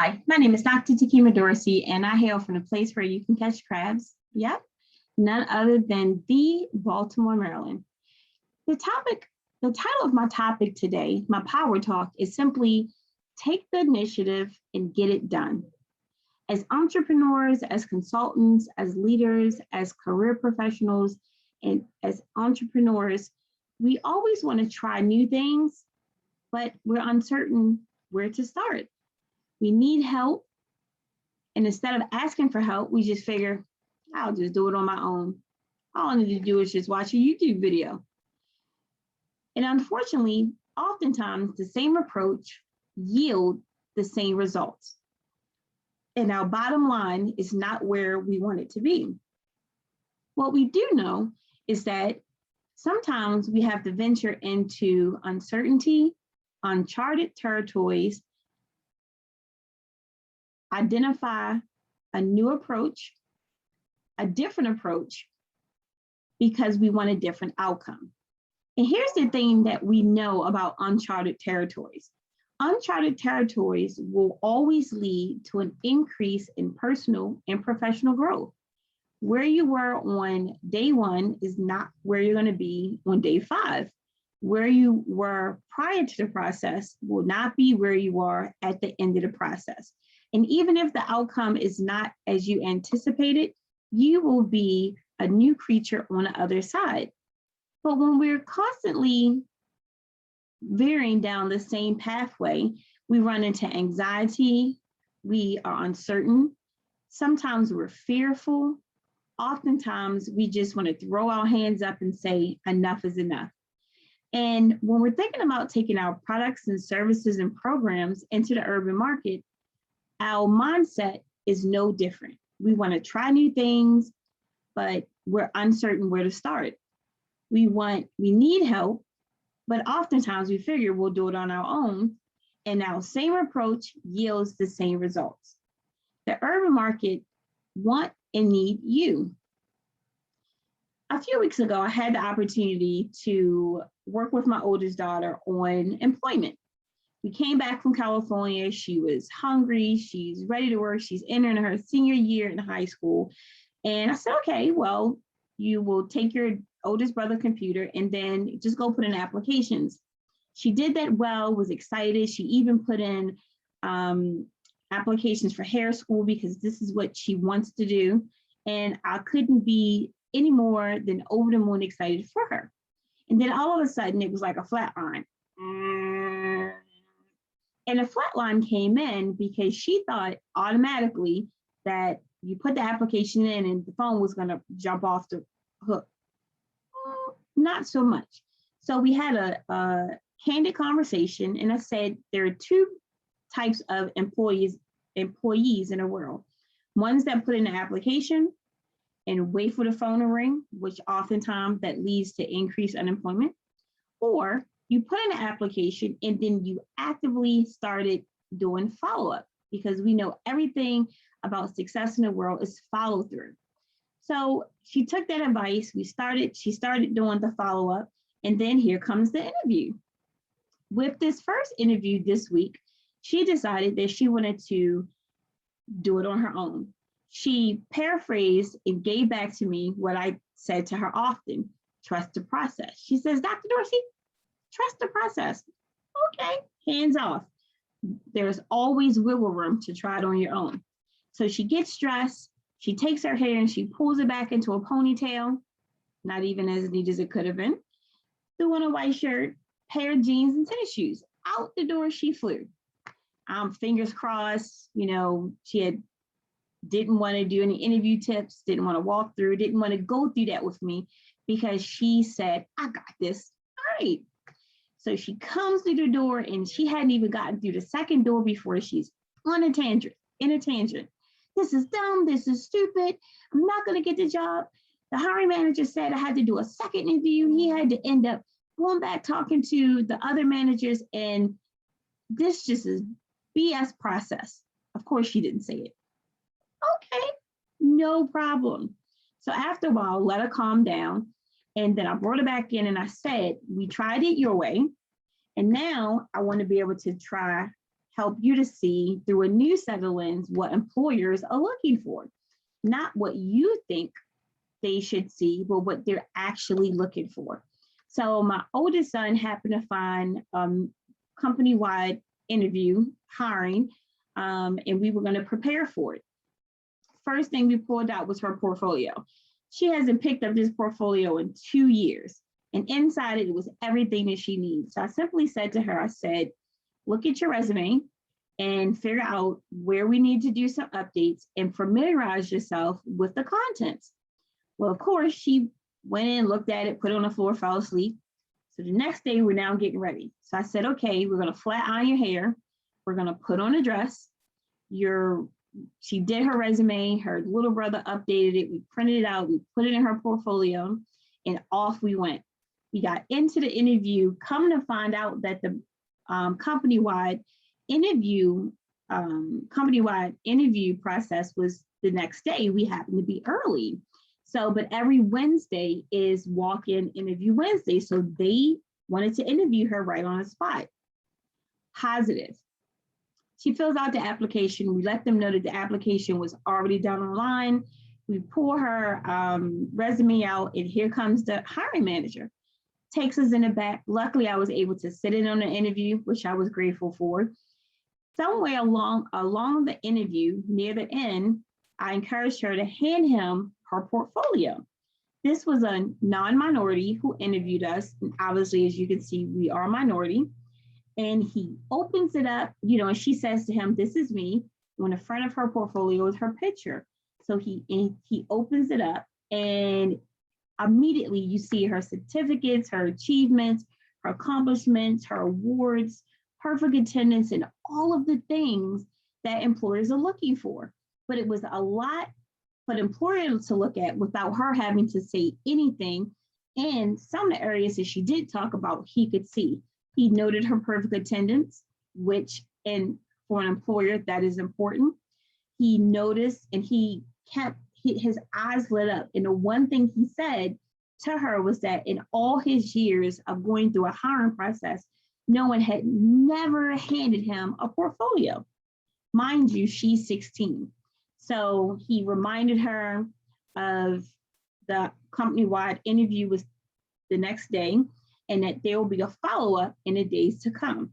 Hi, my name is Dr. Tekemia Dorsey, and I hail from the place where you can catch crabs. Yep, none other than the Baltimore, Maryland. The title of my topic today, my power talk, is simply take the initiative and get it done. As entrepreneurs, as consultants, as leaders, as career professionals, and as entrepreneurs, we always want to try new things, but we're uncertain where to start. We need help. And instead of asking for help, we just figure, I'll just do it on my own. All I need to do is just watch a YouTube video. And unfortunately, oftentimes the same approach yield the same results. And our bottom line is not where we want it to be. What we do know is that sometimes we have to venture into uncertainty, uncharted territories, identify a new approach, a different approach, because we want a different outcome. And here's the thing that we know about uncharted territories. Uncharted territories will always lead to an increase in personal and professional growth. Where you were on day one is not where you're going to be on day 5. Where you were prior to the process will not be where you are at the end of the process. And even if the outcome is not as you anticipated, you will be a new creature on the other side. But when we're constantly veering down the same pathway, we run into anxiety, we are uncertain, sometimes we're fearful, oftentimes we just want to throw our hands up and say, enough is enough. And when we're thinking about taking our products and services and programs into the urban market, our mindset is no different. We want to try new things, but we're uncertain where to start. We need help, but oftentimes we figure we'll do it on our own, and our same approach yields the same results. The urban market want and need you. A few weeks ago, I had the opportunity to work with my oldest daughter on employment. We came back from California. She was hungry. She's ready to work. She's entering her senior year in high school. And I said, okay, well, you will take your oldest brother's computer and then just go put in applications. She did that well, was excited. She even put in applications for hair school because this is what she wants to do. And I couldn't be any more than over the moon excited for her. And then all of a sudden, it was like a flat line. And a flat line came in because she thought automatically that you put the application in and the phone was going to jump off the hook. Not so much. So we had a candid conversation, and I said there are 2 types of employees in the world. Ones that put in an application and wait for the phone to ring, which oftentimes that leads to increased unemployment, or you put in an application and then you actively started doing follow-up, because we know everything about success in the world is follow through. So she took that advice. She started doing the follow-up, and then here comes the interview. With this first interview this week, she decided that she wanted to do it on her own. She paraphrased and gave back to me what I said to her often: trust the process. She says, Dr. Dorsey, trust the process. Okay, hands off. There's always wiggle room to try it on your own. So she gets dressed, she takes her hair and she pulls it back into a ponytail, not even as neat as it could have been, threw on a white shirt, pair of jeans and tennis shoes. Out the door she flew. Fingers crossed, she didn't want to do any interview tips, didn't want to walk through, didn't want to go through that with me, because she said, I got this. All right. So she comes through the door and she hadn't even gotten through the second door before she's on a tangent, in a tangent. This is dumb. This is stupid. I'm not going to get the job. The hiring manager said I had to do a second interview. He had to end up going back talking to the other managers, and this just is BS process. Of course, she didn't say it. Okay, no problem. So after a while, let her calm down. And then I brought her back in and I said, we tried it your way. And now I want to be able to try help you to see through a new set of lens what employers are looking for, not what you think they should see, but what they're actually looking for. So my oldest son happened to find company-wide interview hiring, and we were going to prepare for it. First thing we pulled out was her portfolio. She hasn't picked up this portfolio in 2 years, and inside it was everything that she needs. So I simply said to her, I said, look at your resume and figure out where we need to do some updates and familiarize yourself with the contents. Well, of course, she went in, looked at it, put it on the floor, fell asleep. So the next day, we're now getting ready. So I said, okay, we're going to flat iron your hair. We're going to put on a dress. She did her resume. Her little brother updated it. We printed it out. We put it in her portfolio, and off we went. We got into the interview, coming to find out that the company-wide interview process was the next day. We happened to be early. So, but every Wednesday is walk-in interview Wednesday. So they wanted to interview her right on the spot. Positive. She fills out the application. We let them know that the application was already done online. We pull her resume out, and here comes the hiring manager. Takes us in the back. Luckily, I was able to sit in on the interview, which I was grateful for. Somewhere along the interview, near the end, I encouraged her to hand him her portfolio. This was a non-minority who interviewed us. And obviously, as you can see, we are a minority. And he opens it up, and she says to him, this is me. On the front of her portfolio is her picture. So he opens it up, and immediately you see her certificates, her achievements, her accomplishments, her awards, perfect attendance, and all of the things that employers are looking for. But it was a lot for the employer to look at without her having to say anything. And some of the areas that she did talk about, he could see. He noted her perfect attendance, which, and for an employer, that is important. He noticed, and he kept his eyes lit up. And the one thing he said to her was that in all his years of going through a hiring process, no one had never handed him a portfolio. Mind you, she's 16. So he reminded her of the company-wide interview was the next day, and that there will be a follow-up in the days to come.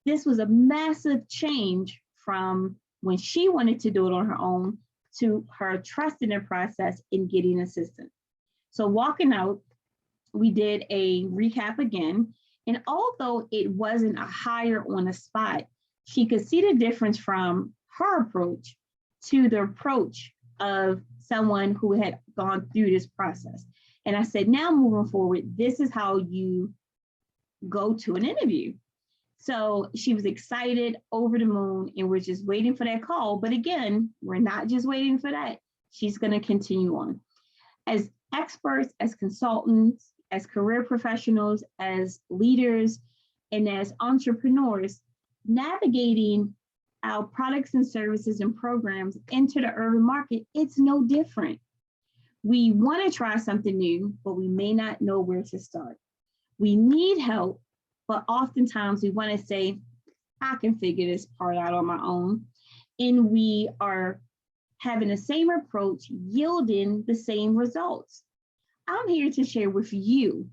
This was a massive change from when she wanted to do it on her own to her trusting the process in getting assistance. So walking out, we did a recap again. And although it wasn't a hire on the spot, she could see the difference from her approach to the approach of someone who had gone through this process. And I said, now moving forward, this is how you go to an interview. So she was excited, over the moon, and we're just waiting for that call. But again, we're not just waiting for that. She's going to continue on. As experts, as consultants, as career professionals, as leaders, and as entrepreneurs, navigating our products and services and programs into the urban market, it's no different. We want to try something new, but we may not know where to start. We need help, but oftentimes we want to say, I can figure this part out on my own. And we are having the same approach, yielding the same results. I'm here to share with you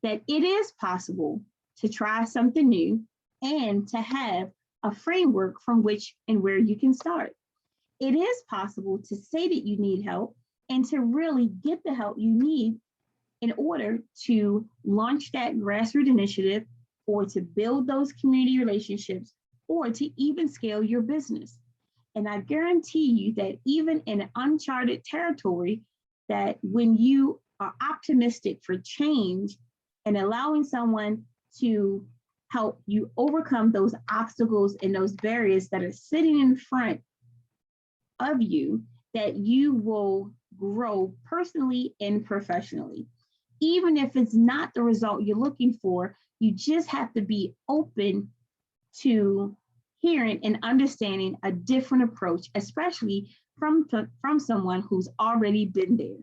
that it is possible to try something new and to have a framework from which and where you can start. It is possible to say that you need help and to really get the help you need in order to launch that grassroots initiative, or to build those community relationships, or to even scale your business. And I guarantee you that even in an uncharted territory, that when you are optimistic for change and allowing someone to help you overcome those obstacles and those barriers that are sitting in front of you, that you will grow personally and professionally. Even if it's not the result you're looking for, you just have to be open to hearing and understanding a different approach, especially from someone who's already been there.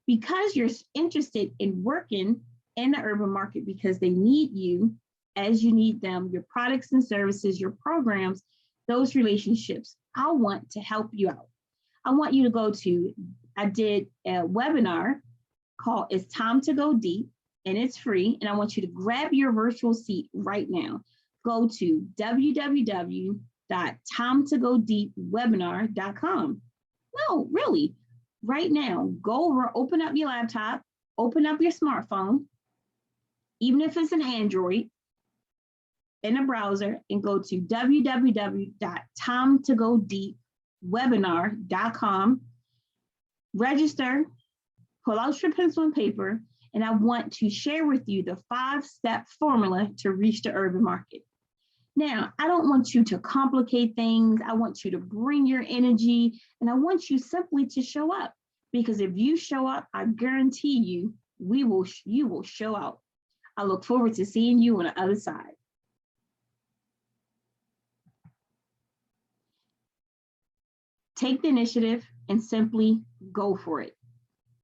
Because you're interested in working in the urban market because they need you, as you need them, your products and services, your programs, those relationships. I want to help you out. I want you to go to, I did a webinar called It's Time to Go Deep, and it's free. And I want you to grab your virtual seat right now. Go to www.timetogodeepwebinar.com. No, really, right now, go over, open up your laptop, open up your smartphone, even if it's an Android, in a browser, and go to www.timetogodeepwebinar.com, register, pull out your pencil and paper, and I want to share with you the 5-step formula to reach the urban market. Now, I don't want you to complicate things. I want you to bring your energy, and I want you simply to show up, because if you show up, I guarantee you, you will show out. I look forward to seeing you on the other side. Take the initiative and simply go for it.